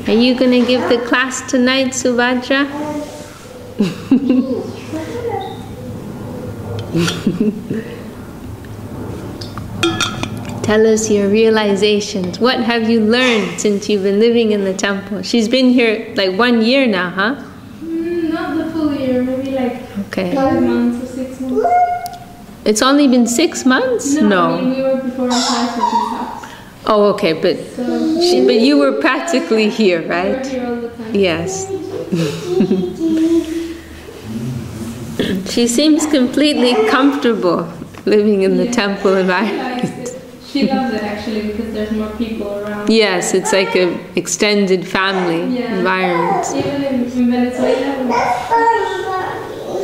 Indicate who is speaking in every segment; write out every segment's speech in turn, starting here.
Speaker 1: Are you going to give the class tonight, Subhadra? Tell us your realizations. What have you learned since you've been living in the temple? She's been here like 1 year now, huh?
Speaker 2: Not the full year, maybe like 5 months or 6 months.
Speaker 1: It's only been 6 months?
Speaker 2: No. I mean, we were before in class at his house.
Speaker 1: Oh, okay, but you were practically here, right?
Speaker 2: We were here all the time.
Speaker 1: Yes. She seems completely comfortable living in the temple environment.
Speaker 2: She loves it actually because there's more people around.
Speaker 1: Yes, it's like an extended family environment.
Speaker 2: Even in Venezuela,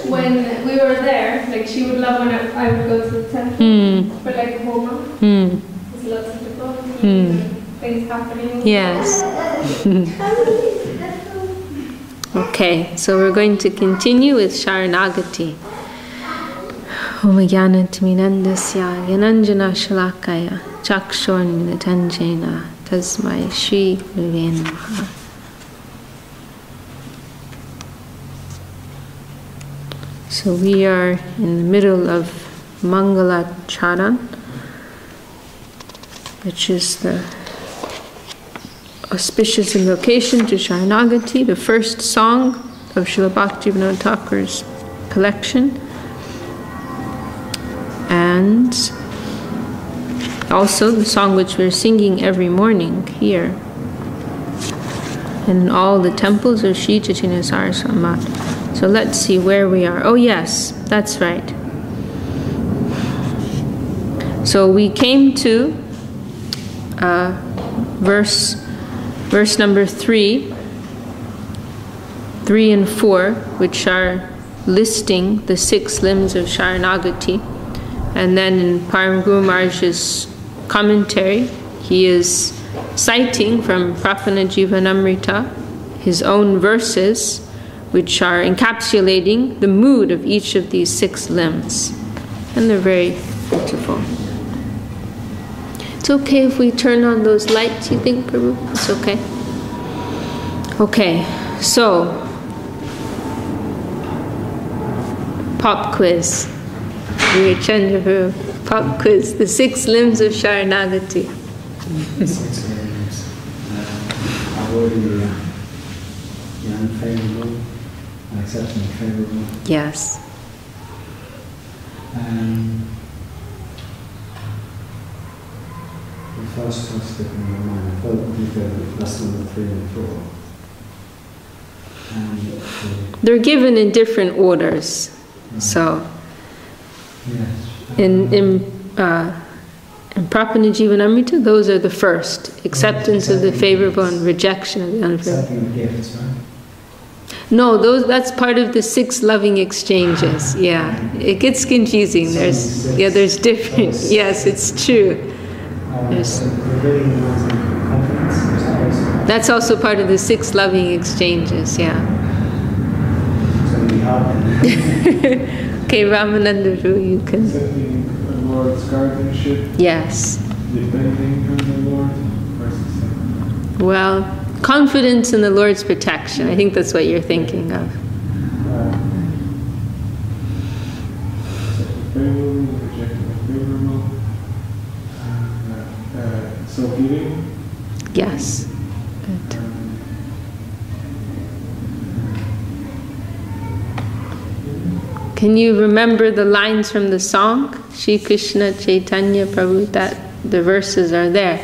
Speaker 2: when we were there, like she would love when I would go to the temple for like a whole month. There's lots of people, things happening.
Speaker 1: Yes. Okay, so we're going to continue with Sharanagati. Om Jnanatimirandasya Gyananjana Shalakaya Chakshormilitanjena Tasmai Shri Gurave Namaha. So we are in the middle of Mangala Charan, which is the auspicious invocation to Sharanagati, the first song of Srila Bhaktivinoda Thakur's collection, and also the song which we're singing every morning here in all the temples of Sri Chaitanya Saraswati Math. So let's see where we are. Oh yes, that's right. So we came to verse number 3 and 4, which are listing the 6 limbs of Sharanagati. And then in Param Guru Maharaj's commentary, he is citing from Prapana Jivanamrita his own verses, which are encapsulating the mood of each of these 6 limbs. And they're very beautiful. It's okay if we turn on those lights, you think, Prabhu? It's okay? Okay, so, pop quiz. Chandraprabhu, pop quiz. The 6 limbs of Sharanagati.
Speaker 3: 6 limbs. Avoiding the unfavorable, accepting the favorable.
Speaker 1: Yes.
Speaker 3: The first one sticking in my mind, I thought that's number 3 and 4.
Speaker 1: They're given in different orders. So, in Prapana Jivanamrita, those are the first. Acceptance of the favorable and rejection of the unfavorable.
Speaker 3: Accepting the gifts, right?
Speaker 1: No, that's part of the 6 loving exchanges. Yeah, it gets confusing. There's different. Yes, it's true. That's also part of the 6 loving exchanges. Yeah. Okay, Ramananda, you can.
Speaker 4: Accepting the Lord's guardianship.
Speaker 1: Yes.
Speaker 4: Depending on the Lord.
Speaker 1: Well, confidence in the Lord's protection. I think that's what you're thinking of.
Speaker 4: Favorable, rejecting the favorable. Self-eating.
Speaker 1: Yes. Good. Can you remember the lines from the song? Shri Krishna Chaitanya Prabhu, that the verses are there.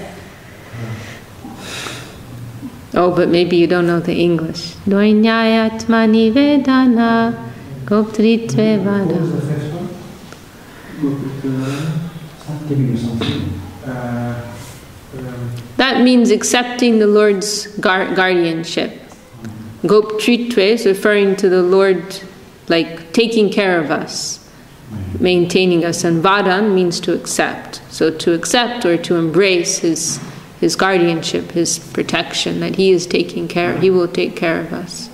Speaker 1: Oh, but maybe you don't know the English. Dvainyayatmani vedana goptritve vada. That means accepting the Lord's guardianship. Goptritve is referring to the Lord, like taking care of us. maintaining us. And vadan means to accept. So to accept or to embrace his guardianship, his protection, that he is taking care, he will take care of us.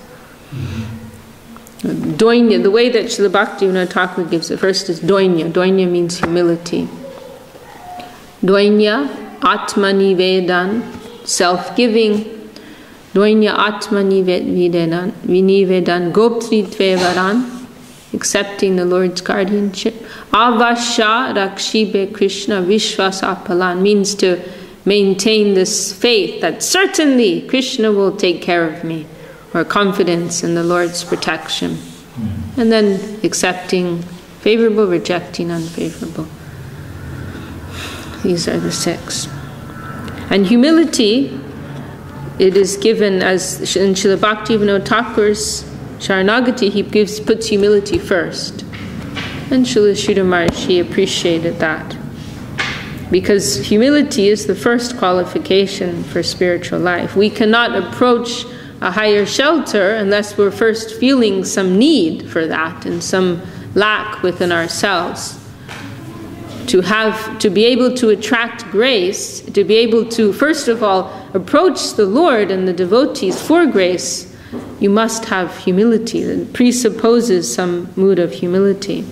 Speaker 1: Doinya, the way that Srila Bhaktivinoda Thakur gives it, first is doinya. Doinya means humility. Doinya, atmanivedan, self-giving. Doinya atmanivedan, vinivedan, goptritvevaran, accepting the Lord's guardianship. Avasya rakshibe Krishna vishwasapalan, means to maintain this faith that certainly Krishna will take care of me, or confidence in the Lord's protection. And then accepting favorable, rejecting unfavorable. These are the 6. And humility, it is given as in Srila Bhaktivinoda Thakur's Sharanagati, he puts humility first. And Srila Sridhar Maharaji appreciated that. Because humility is the first qualification for spiritual life. We cannot approach a higher shelter unless we're first feeling some need for that and some lack within ourselves. To be able to attract grace, to be able to, first of all, approach the Lord and the devotees for grace, you must have humility. It presupposes some mood of humility.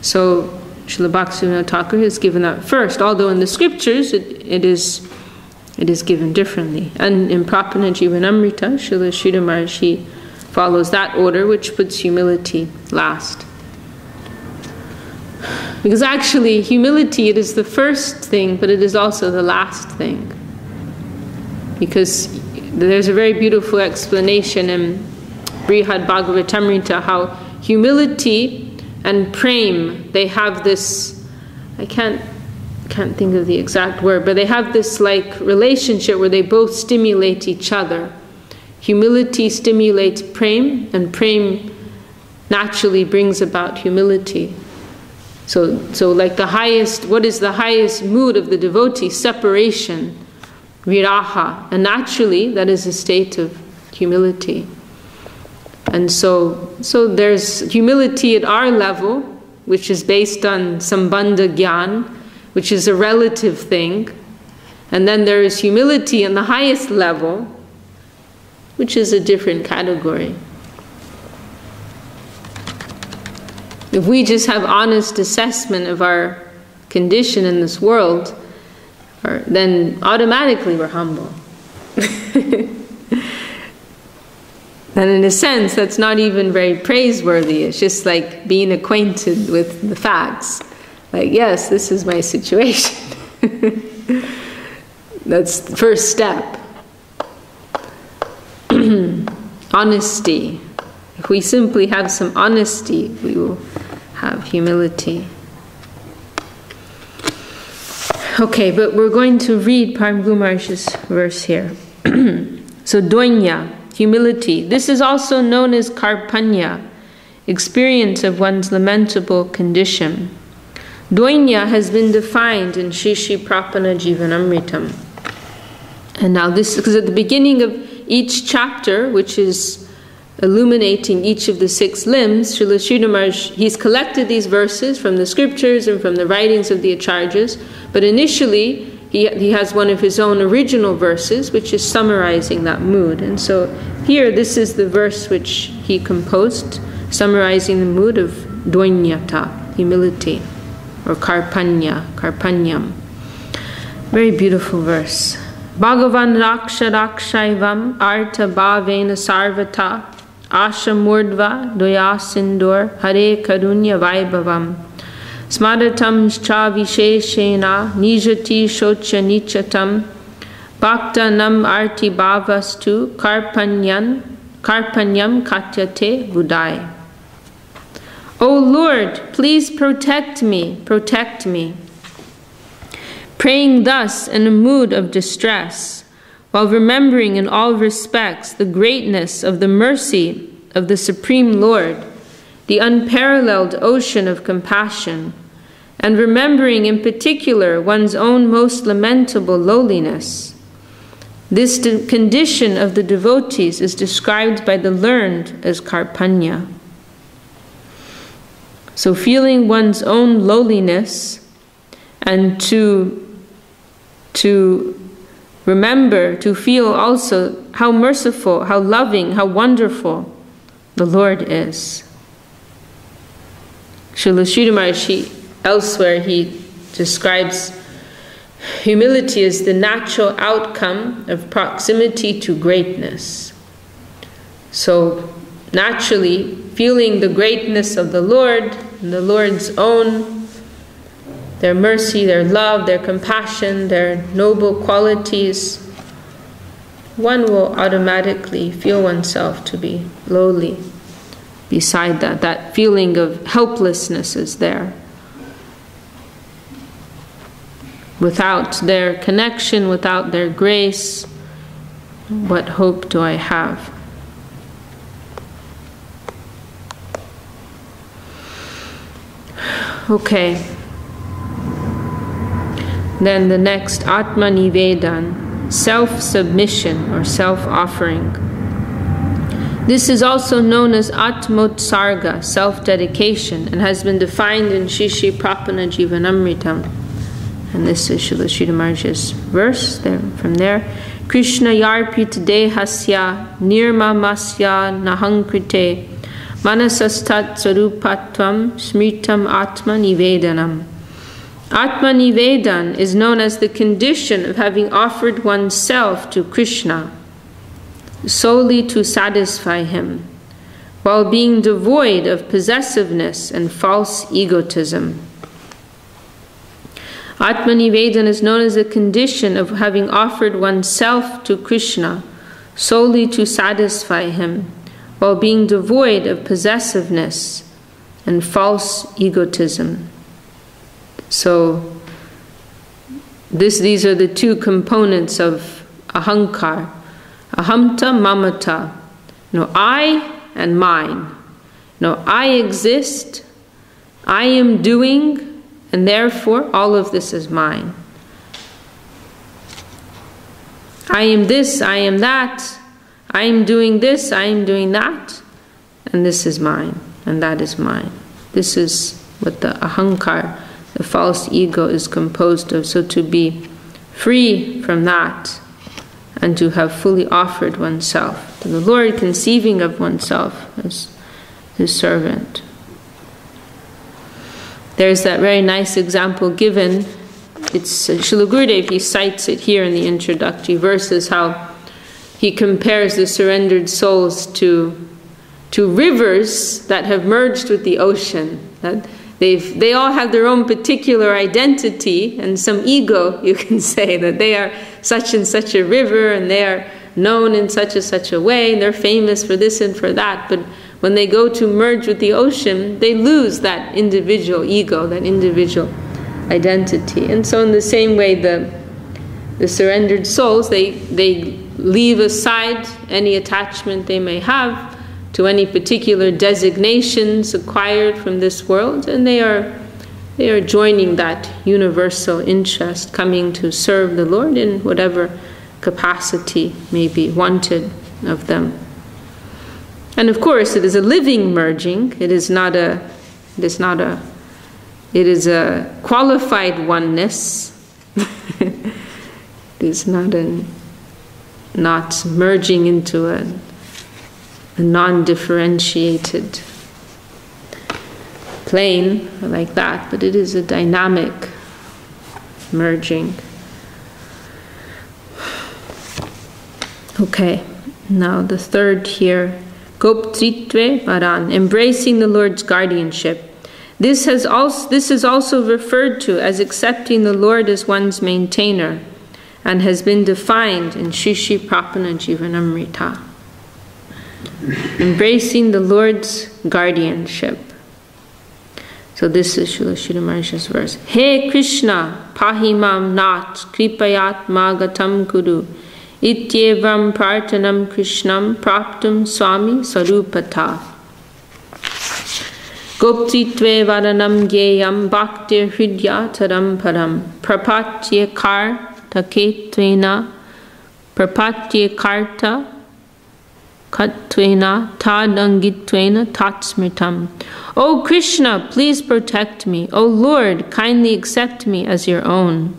Speaker 1: So Srila Bhaktivinoda Thakur has given that first, although in the scriptures it is given differently. And in Prapana Jivanamrita, Srila Sridhar Maharaji follows that order, which puts humility last. Because actually, humility, it is the first thing, but it is also the last thing. Because there's a very beautiful explanation in Brihad Bhagavatamrita how humility and prem, they have this, I can't think of the exact word, but they have this like relationship where they both stimulate each other. Humility stimulates prem, and prem naturally brings about humility. So like the highest, what is the highest mood of the devotee? Separation, viraha, and naturally that is a state of humility. And so there's humility at our level, which is based on sambandha gyan, which is a relative thing. And then there is humility in the highest level, which is a different category. If we just have honest assessment of our condition in this world, then automatically we're humble. And in a sense, that's not even very praiseworthy. It's just like being acquainted with the facts. Like, yes, this is my situation. That's the first step. Honesty. If we simply have some honesty, we will have humility. Okay, but we're going to read Param Guru Maharaj's verse here. So, doinya, humility. This is also known as karpanya, experience of one's lamentable condition. Doinya has been defined in Shri Shri Prapana Jivanamritam. And now this, because at the beginning of each chapter, which is illuminating each of the 6 limbs, Srila Sridhar Maharaj, he's collected these verses from the scriptures and from the writings of the Acharyas, but initially he has one of his own original verses, which is summarizing that mood. And so here, this is the verse which he composed, summarizing the mood of doinyata, humility, or karpanyam. Very beautiful verse. Bhagavan raksha rakshaivam artha bhavena sarvata asha murdva doya sindur hare karunya vaibhavam smadatam cha visheshena nijati shocha nichatam bhaktanam arti bhavastu karpanyam katyate budai. O Lord, please protect me. Praying thus in a mood of distress, while remembering in all respects the greatness of the mercy of the Supreme Lord, the unparalleled ocean of compassion, and remembering in particular one's own most lamentable lowliness. This condition of the devotees is described by the learned as karpanya. So feeling one's own lowliness, and to remember, to feel also how merciful, how loving, how wonderful the Lord is. Srila Sridhar Maharaj, elsewhere he describes humility as the natural outcome of proximity to greatness. So naturally, feeling the greatness of the Lord, and the Lord's own, their mercy, their love, their compassion, their noble qualities, one will automatically feel oneself to be lowly. Beside that, that feeling of helplessness is there. Without their connection, without their grace, what hope do I have? Okay. Then the next, Atma Nivedan, self-submission or self-offering. This is also known as Atmotsarga, self-dedication, and has been defined in Shri Prapana Jivanamritam. And this is Srila Sridhar Maharaj's verse from there. Krishna yarpit dehasya nirmamasya nahankrite manasastat sarupatvam smritam atma nivedanam. Atma Nivedan is known as the condition of having offered oneself to Krishna solely to satisfy him, while being devoid of possessiveness and false egotism. Atma Nivedan is known as the condition of having offered oneself to Krishna solely to satisfy him, while being devoid of possessiveness and false egotism. So these are the two components of ahankar. Ahamta mamata. I and mine. I exist, I am doing, and therefore all of this is mine. I am this, I am that, I am doing this, I am doing that, and this is mine, and that is mine. This is what the ahankar, the false ego, is composed of. So to be free from that, and to have fully offered oneself to the Lord, conceiving of oneself as his servant. There's that very nice example given. It's Srila Gurudev, he cites it here in the introductory verses, how he compares the surrendered souls to rivers that have merged with the ocean. That they all have their own particular identity and some ego, you can say, that they are such and such a river and they are known in such and such a way, and they're famous for this and for that. But when they go to merge with the ocean, they lose that individual ego, that individual identity. And so in the same way, the surrendered souls, they leave aside any attachment they may have to any particular designations acquired from this world, and they are joining that universal interest, coming to serve the Lord in whatever capacity may be wanted of them. And of course, it is a living merging. It is a qualified oneness. It is not merging into a non-differentiated plane like that, but it is a dynamic merging. Okay, now the third here, Goptritve Varan, embracing the Lord's guardianship. This is also referred to as accepting the Lord as one's maintainer, and has been defined in Shri Prapana Jivanamrita. Embracing the Lord's guardianship. So this is Srila Sridhar Maharaj's verse. He Krishna, pahimam nat, kripayat magatam kudu, ityevam prartanam krishnam praptum swami sarupata. Goptitve varanam gyeyam bhaktir hridya taram param, prapatye karta ketvena, prapatye karta Katvena Tadangitwena Tatsmritam. O Krishna, please protect me. O Lord, kindly accept me as your own.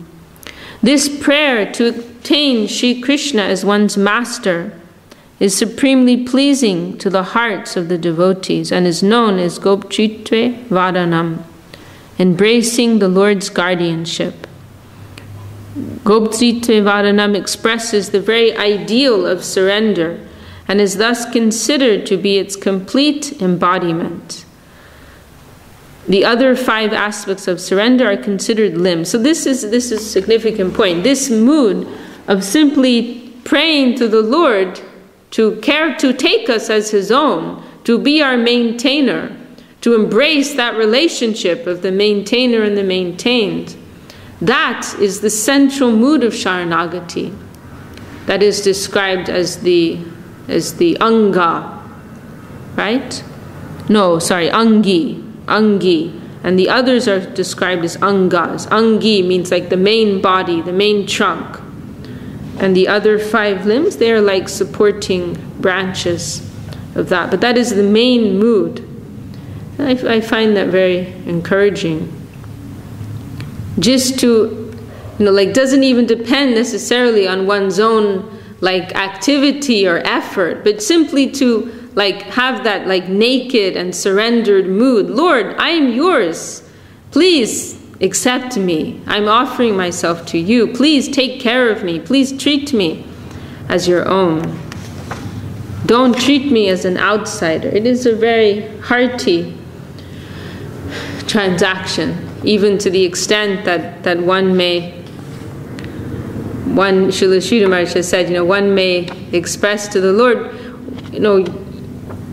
Speaker 1: This prayer to obtain Sri Krishna as one's master is supremely pleasing to the hearts of the devotees and is known as Gopchitve Vadanam, embracing the Lord's guardianship. Gopchitve Vadanam expresses the very ideal of surrender and is thus considered to be its complete embodiment. The other 5 aspects of surrender are considered limbs. So this is a significant point. This mood of simply praying to the Lord to take us as His own, to be our maintainer, to embrace that relationship of the maintainer and the maintained. That is the central mood of Sharanagati. That is described as the Anga, right? No, sorry, Angi. And the others are described as Angas. Angi means like the main body, the main trunk. And the other 5 limbs, they are like supporting branches of that. But that is the main mood. And I find that very encouraging. Just to, doesn't even depend necessarily on one's own activity or effort, but simply to have that naked and surrendered mood. Lord, I am yours. Please accept me. I'm offering myself to you. Please take care of me. Please treat me as your own. Don't treat me as an outsider. It is a very hearty transaction, even to the extent that Srila Sridhar Maharaj has said, one may express to the Lord,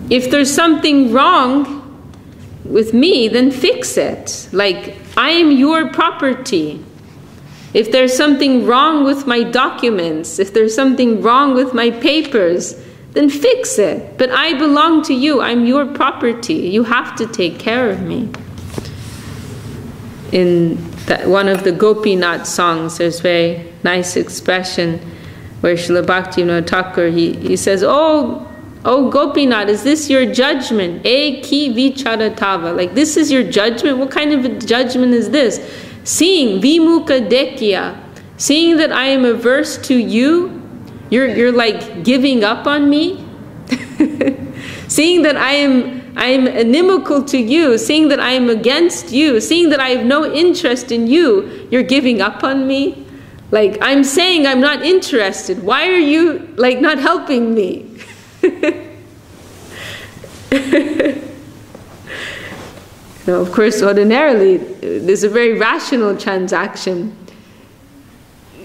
Speaker 1: if there's something wrong with me, then fix it. I am your property. If there's something wrong with my documents, if there's something wrong with my papers, then fix it. But I belong to you. I'm your property. You have to take care of me. In one of the Gopinath songs, there's a very nice expression where Srila Bhakti Thakur, he says, Oh Gopinath, is this your judgment? E ki vicharatava. This is your judgment? What kind of a judgment is this? Seeing vimukha dekya, seeing that I am averse to you, you're giving up on me? Seeing that I am inimical to you, seeing that I am against you, seeing that I have no interest in you, you're giving up on me? I'm saying I'm not interested. Why are you not helping me? Of course, ordinarily, there's a very rational transaction.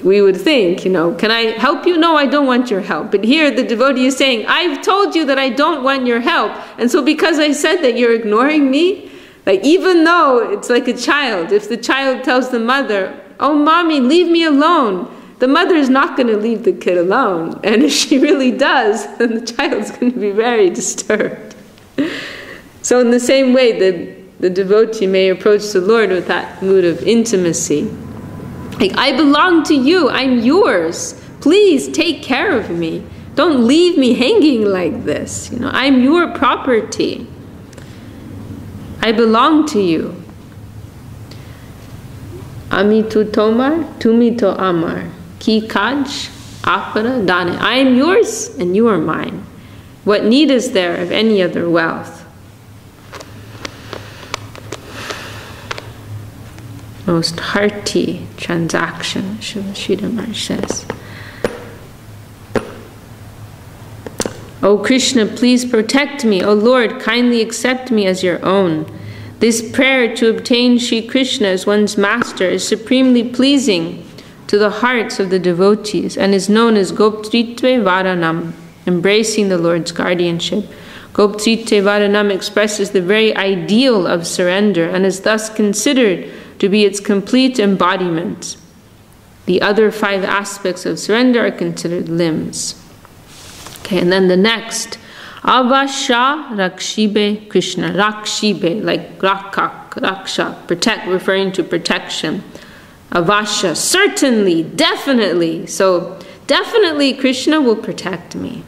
Speaker 1: We would think, can I help you? No, I don't want your help. But here the devotee is saying, I've told you that I don't want your help. And so because I said that, you're ignoring me? Even though it's like a child, if the child tells the mother, oh, mommy, leave me alone, the mother is not going to leave the kid alone. And if she really does, then the child's going to be very disturbed. So in the same way, the devotee may approach the Lord with that mood of intimacy. I belong to you. I'm yours. Please take care of me. Don't leave me hanging like this. I'm your property. I belong to you. Ami tu tomar, tumi to amar. Ki kaj, apara dane. I am yours and you are mine. What need is there of any other wealth? Most hearty transaction, Srila Maharaj says. O Krishna, please protect me. O Lord, kindly accept me as your own. This prayer to obtain Sri Krishna as one's master is supremely pleasing to the hearts of the devotees and is known as Goptritve Varanam, embracing the Lord's guardianship. Goptritve Varanam expresses the very ideal of surrender and is thus considered to be its complete embodiment. The other 5 aspects of surrender are considered limbs. Okay, and then the next, Avasha Rakshibe Krishna. Rakshibe, like Rakak, Raksha, protect, referring to protection. Avasha, certainly, definitely. So, definitely Krishna will protect me.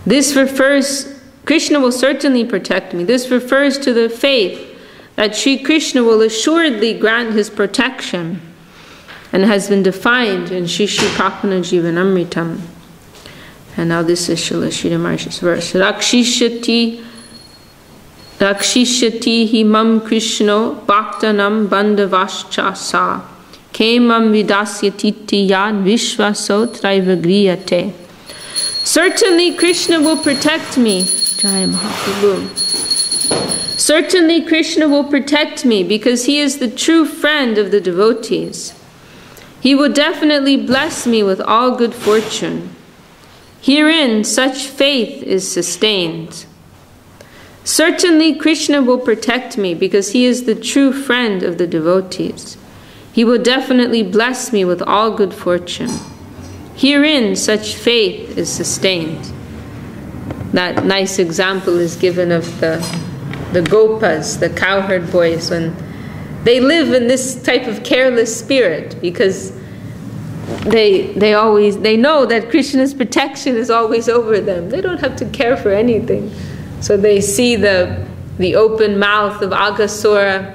Speaker 1: This refers, Krishna will certainly protect me. This refers to the faith that Sri Krishna will assuredly grant his protection, and has been defined in Shri Shri Prapana Jivanamritam. And now this is Srila Sridhar Maharshi's verse. Rakshishyati himam Krishno bhaktanam bandhavascha sa kemam vidasyatiti yad vishvaso traivagriyate. Certainly Krishna will protect me. Jai Mahaprabhu. Certainly Krishna will protect me because he is the true friend of the devotees. He will definitely bless me with all good fortune. Herein such faith is sustained. Certainly Krishna will protect me because he is the true friend of the devotees. He will definitely bless me with all good fortune. Herein such faith is sustained. That nice example is given of the gopas, the cowherd boys, when they live in this type of careless spirit because they know that Krishna's protection is always over them. They don't have to care for anything. So they see the open mouth of Aghasura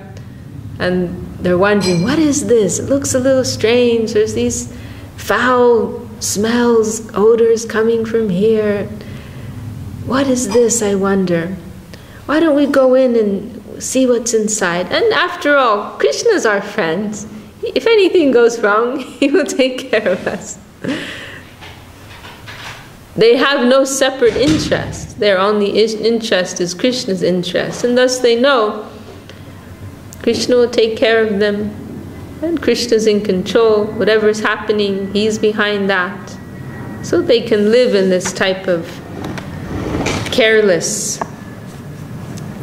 Speaker 1: and they're wondering, what is this? It looks a little strange. There's these foul smells, odors coming from here. What is this, I wonder? Why don't we go in and see what's inside? And after all, Krishna's our friend. If anything goes wrong, he will take care of us. They have no separate interest. Their only interest is Krishna's interest. And thus they know Krishna will take care of them. And Krishna's in control. Whatever's happening, he's behind that. So they can live in this type of careless,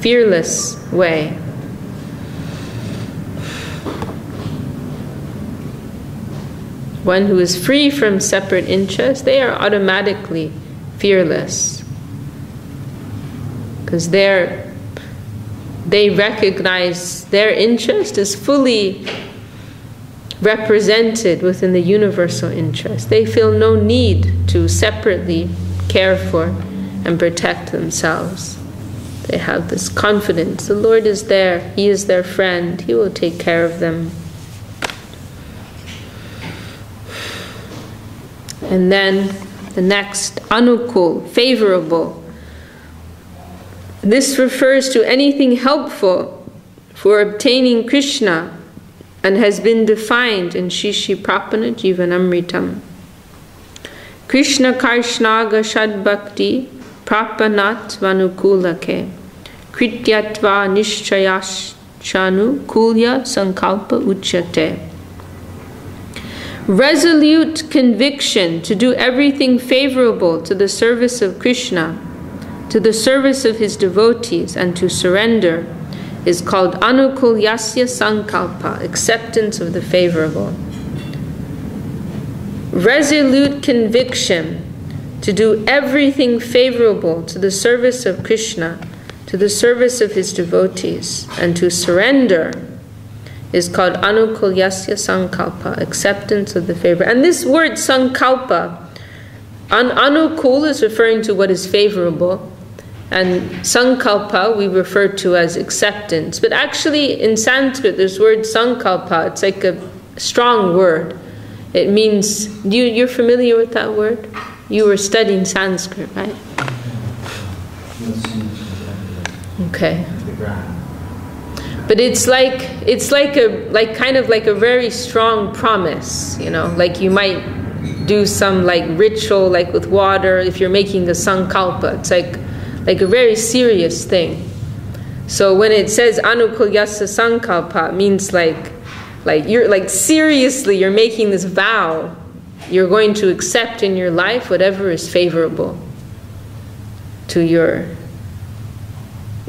Speaker 1: fearless way. One who is free from separate interest, they are automatically fearless. Because they recognize their interest is fully represented within the universal interest. They feel no need to separately care for and protect themselves. They have this confidence. The Lord is there. He is their friend. He will take care of them. And then the next, anukul, favorable. This refers to anything helpful for obtaining Krishna and has been defined in Shri Shri Prapana Jivanamritam. Krishna Karshnaga Shad Bhakti Prapanat Vanukulake Krityatva Nishchayashanu Kulya Sankalpa Uchyate. Resolute conviction to do everything favorable to the service of Krishna, to the service of his devotees, and to surrender is called Anukul Yasya Sankalpa, acceptance of the favorable. Resolute conviction to do everything favorable to the service of Krishna, to the service of his devotees, and to surrender is called Anukul Yasya Sankalpa, acceptance of the favor. And this word Sankalpa, Anukul is referring to what is favorable, and Sankalpa we refer to as acceptance. But actually in Sanskrit, this word Sankalpa, it's like a strong word. It means, you're familiar with that word? You were studying Sanskrit, right? Okay. But it's kind of like a very strong promise, you know, like you might do some like ritual, like with water, if you're making a sankalpa, it's like a very serious thing. So when it says anukul yasya sankalpa, it means like you're like seriously you're making this vow, you're going to accept in your life whatever is favorable to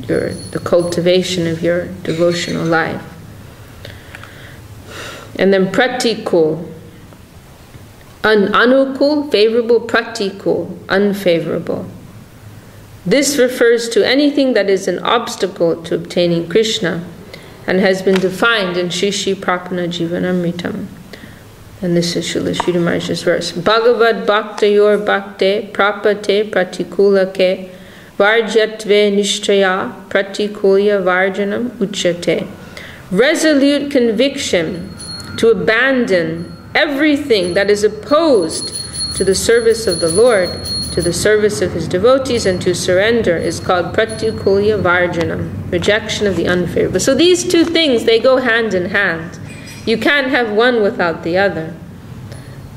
Speaker 1: the cultivation of your devotional life. And then pratikul, anukul, favorable, pratikul, unfavorable. This refers to anything that is an obstacle to obtaining Krishna and has been defined in Shri Shri Prapana Jivanamritam. And this is Srila Sridhar Maharaj's verse. Bhagavad Bhaktayor Bhakte Prapate Pratikulake Varjatve Nishchaya Pratikulya Varjanam Uchate. Resolute conviction to abandon everything that is opposed to the service of the Lord, to the service of his devotees, and to surrender is called Pratikulya Varjanam, rejection of the unfavorable. So these two things, they go hand in hand. You can't have one without the other.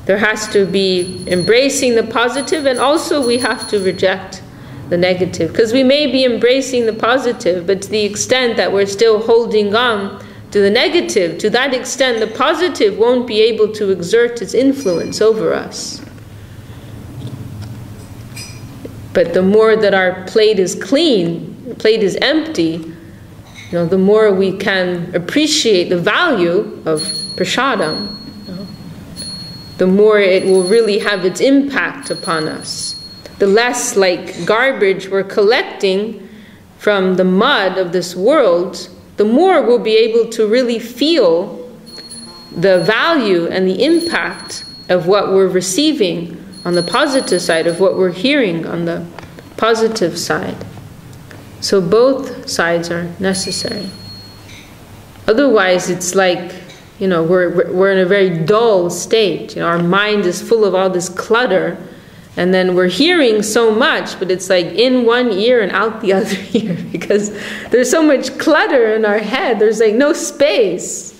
Speaker 1: There has to be embracing the positive, and also we have to reject the negative. Because we may be embracing the positive, but to the extent that we're still holding on to the negative, to that extent the positive won't be able to exert its influence over us. But the more that our plate is clean, the plate is empty, the more we can appreciate the value of prasadam, the more it will really have its impact upon us. The less like garbage we're collecting from the mud of this world, the more we'll be able to really feel the value and the impact of what we're receiving on the positive side, of what we're hearing on the positive side. So both sides are necessary. Otherwise, it's like, we're in a very dull state. Our mind is full of all this clutter, and then we're hearing so much, but it's like in one ear and out the other ear, because there's so much clutter in our head. There's like no space.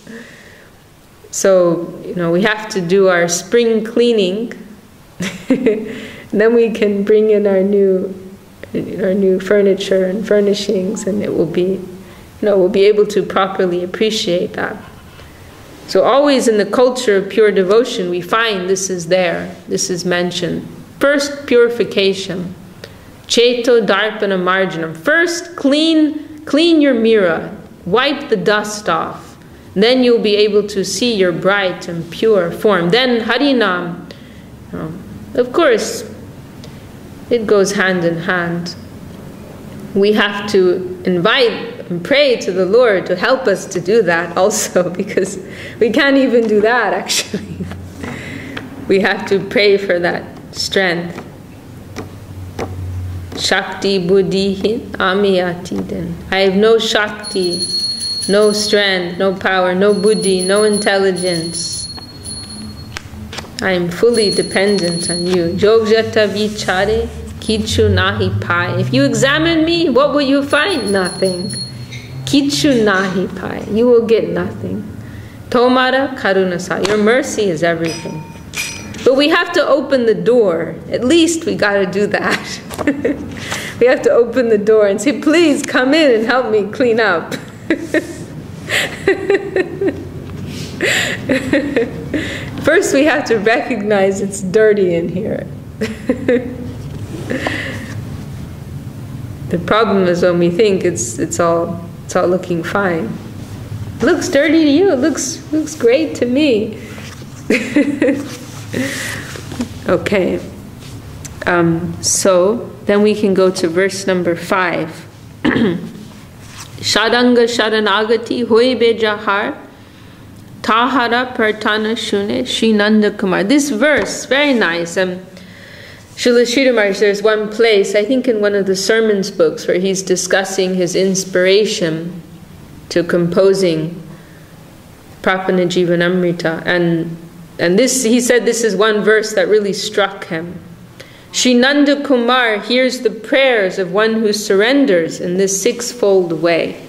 Speaker 1: So, we have to do our spring cleaning, and then we can bring in our new furniture and furnishings, and it will be, we'll be able to properly appreciate that. So always in the culture of pure devotion, we find this is there, this is mentioned. First, purification. Cheto darpana marjanam. First, clean your mirror, wipe the dust off. Then you'll be able to see your bright and pure form. Then Harinam. Of course, it goes hand in hand. We have to invite and pray to the Lord to help us to do that also, because we can't even do that actually. We have to pray for that strength. Shakti buddhi amiyatiden. I have no shakti, no strength, no power, no buddhi, no intelligence. I am fully dependent on you. Yogjata vichare kichu nahi pai. If you examine me, what will you find? Nothing. Kichu nahi pai. You will get nothing. Tomara karunasa. Your mercy is everything. But we have to open the door. At least we got to do that. We have to open the door and say, please come in and help me clean up. First we have to recognize it's dirty in here. The problem is when we think it's all looking fine. It looks dirty to you, it looks great to me. Okay. So then we can go to verse number 5. Shadanga Sharanagati Hoy Bejahar Tahara Partana Shune Srinanda Kumar. This verse, very nice. Srila Sridhar Maharaj, there's one place, I think in one of the sermons books, where he's discussing his inspiration to composing Prapana Jivanamrita. And this, he said this is one verse that really struck him. Srinanda Kumar hears the prayers of one who surrenders in this sixfold way.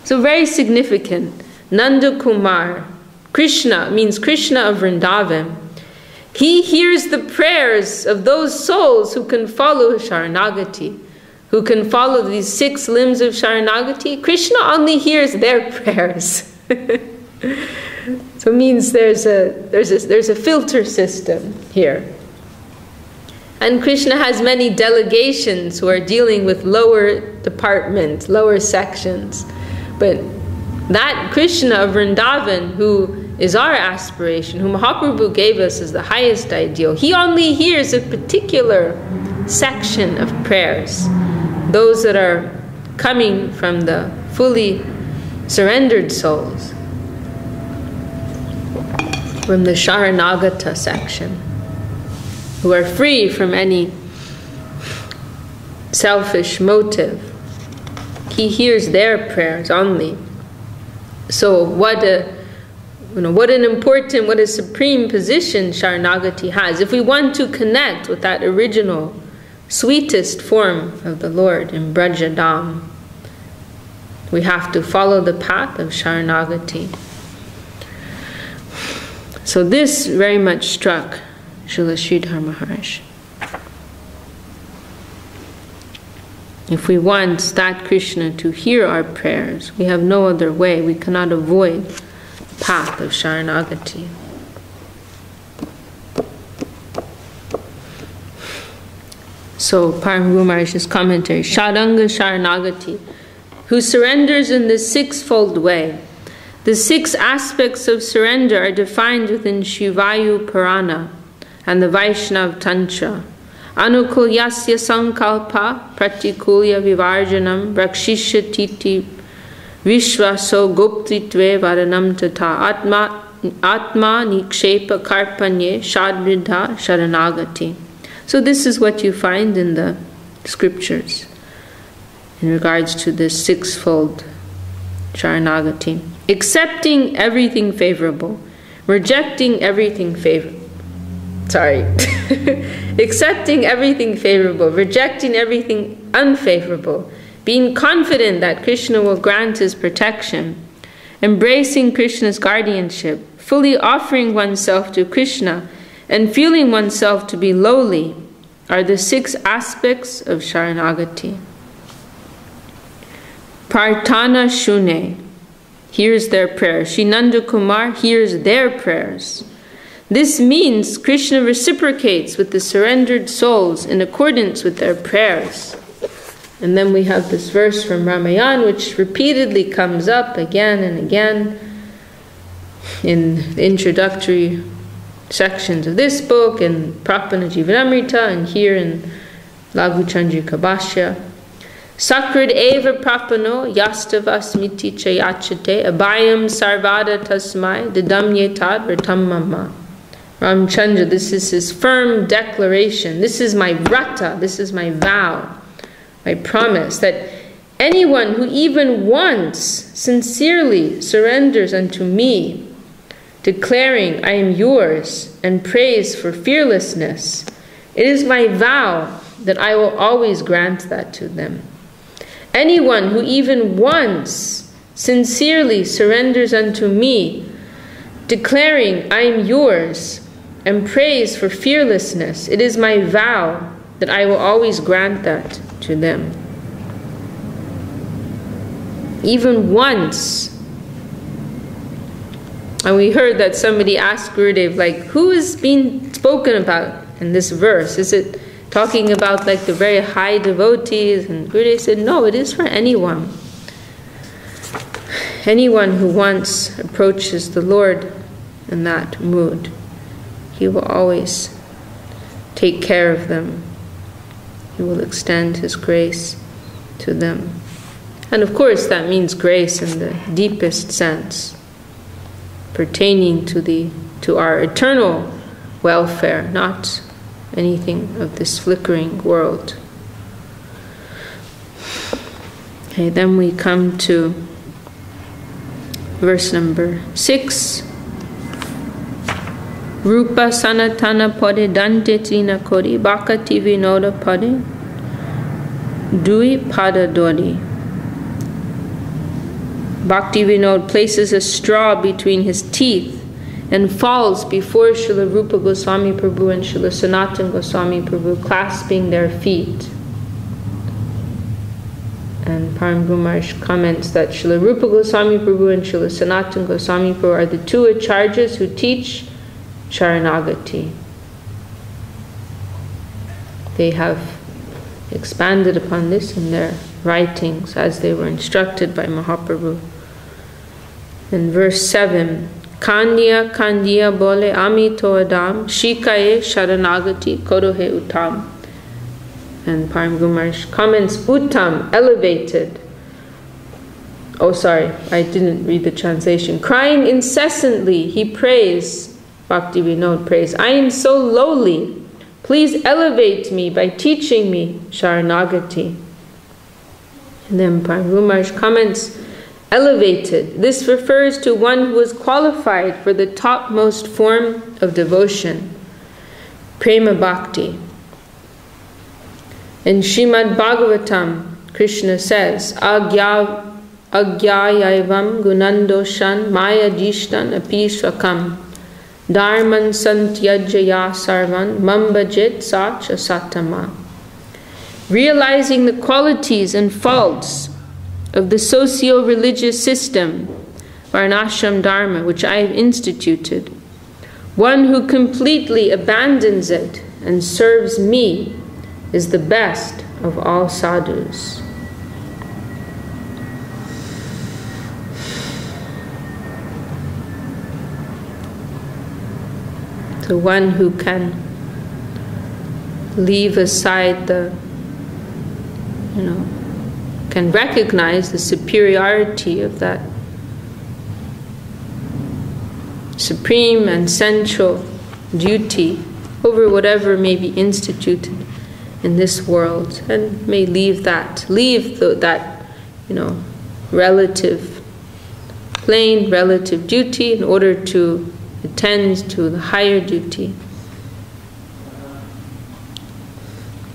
Speaker 1: So very significant. Nanda Kumar, Krishna, means Krishna of Vrindavan. He hears the prayers of those souls who can follow Sharanagati, who can follow these 6 limbs of Sharanagati. Krishna only hears their prayers. So it means there's a filter system here. And Krishna has many delegations who are dealing with lower departments, lower sections. But that Krishna of Vrindavan, who is our aspiration, who Mahaprabhu gave us as the highest ideal, he only hears a particular section of prayers, those that are coming from the fully surrendered souls. from the Sharanagata section, who are free from any selfish motive. He hears their prayers only. So what an important, what a supreme position Sharanagati has. If we want to connect with that original, sweetest form of the Lord in Brajadam, we have to follow the path of Sharanagati. So this very much struck Srila Sridhar Maharaj. If we want that Krishna to hear our prayers, we have no other way. We cannot avoid the path of Sharanagati. So Param Guru Maharaj's commentary, Sharanga Sharanagati, who surrenders in the sixfold way. The 6 aspects of surrender are defined within Shivayu Purana and the Vaishnav Tantra. Anukulyasya sankalpa pratikulya vivarjanam brakshishya titi vishvaso goptitve varanam tata atma nikshepa karpanye shadridha sharanagati. So this is what you find in the scriptures in regards to this sixfold Sharanagati. Accepting everything favorable, rejecting everything accepting everything favorable, rejecting everything unfavorable, being confident that Krishna will grant his protection, embracing Krishna's guardianship, fully offering oneself to Krishna, and feeling oneself to be lowly are the 6 aspects of Sharanagati. Prarthana Shune hears their prayers. Shinanda Kumar hears their prayers. This means Krishna reciprocates with the surrendered souls in accordance with their prayers. And then we have this verse from Ramayana which repeatedly comes up again and again in the introductory sections of this book, in Prapana Jivanamrita, and here in Laghu Chandrika Bhashya. Sakrid eva prapano yastava smiti chayachate abhayam sarvada tasmai didamyetad vratamama. Ramchandra, this is his firm declaration. This is my vrata, this is my vow, my promise, that anyone who even once sincerely surrenders unto me, declaring I am yours, and prays for fearlessness, it is my vow that I will always grant that to them. Anyone who even once sincerely surrenders unto me, declaring I am yours, and prays for fearlessness, it is my vow that I will always grant that to them. Even once. And we heard that somebody asked Gurudev, like, who is being spoken about in this verse? Is it talking about like the very high devotees? And Gurudev said, no, it is for anyone. Anyone who once approaches the Lord in that mood, He will always take care of them. He will extend His grace to them. And of course that means grace in the deepest sense, pertaining to our eternal welfare, not anything of this flickering world. Okay, then we come to verse number 6. Rupa sanatana pade dante trina kori bhakati vinoda pade dui pada dodi. Bhakti Vinod places a straw between his teeth and falls before Srila Rupa Goswami Prabhu and Srila Sanatana Goswami Prabhu, clasping their feet. And Param Guru Maharaj comments that Srila Rupa Goswami Prabhu and Srila Sanatana Goswami Prabhu are the 2 acharyas who teach Sharanagati. They have expanded upon this in their writings as they were instructed by Mahaprabhu. In verse 7, Kandya Kandya bole amito adam shikaye Sharanagati kodohe uttam. And Param Guru Maharaj comments, uttam, elevated. Oh, sorry, I didn't read the translation. Crying incessantly, he prays Bhakti Vinod prays, I am so lowly. Please elevate me by teaching me Sharanagati. And then Parambhu Maharaj comments, elevated. This refers to one who is qualified for the topmost form of devotion, Prema Bhakti. In Srimad Bhagavatam, Krishna says, Agyayaivam gunandoshan maya jishtan apishvakam dharman santyajaya sarvan mambajit sacha satama. Realizing the qualities and faults of the socio-religious system, Varnashram Dharma, which I have instituted, one who completely abandons it and serves me is the best of all sadhus. The one who can leave aside can recognize the superiority of that supreme and central duty over whatever may be instituted in this world, and may leave that relative plain relative duty in order to attend to the higher duty.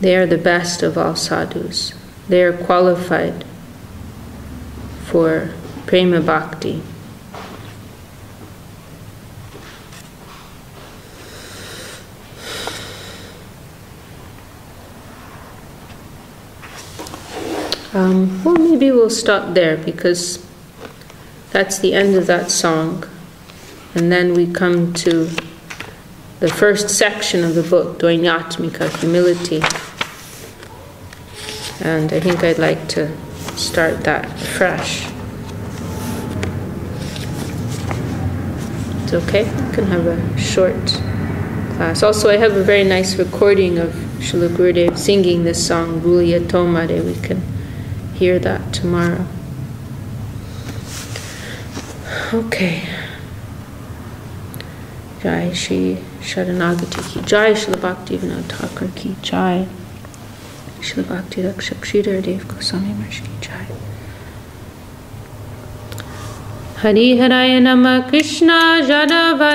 Speaker 1: They are the best of all sadhus. They are qualified for Prema Bhakti. Well, maybe we'll stop there because that's the end of that song. And then we come to the first section of the book, Dvainyatmika, humility. And I think I'd like to start that fresh. It's okay? We can have a short class. Also, I have a very nice recording of Srila Gurudev singing this song, Bhuliya Tomare. We can hear that tomorrow. Okay. Jai Shri Sharanagati ki Jai, Srila Bhakti Vinod Thakur ki Jai, Srila Bhakti Rakshak Sridhar Dev Goswami Maharaj ki Jai. Hari Haraya Nama Krishna Jadavaya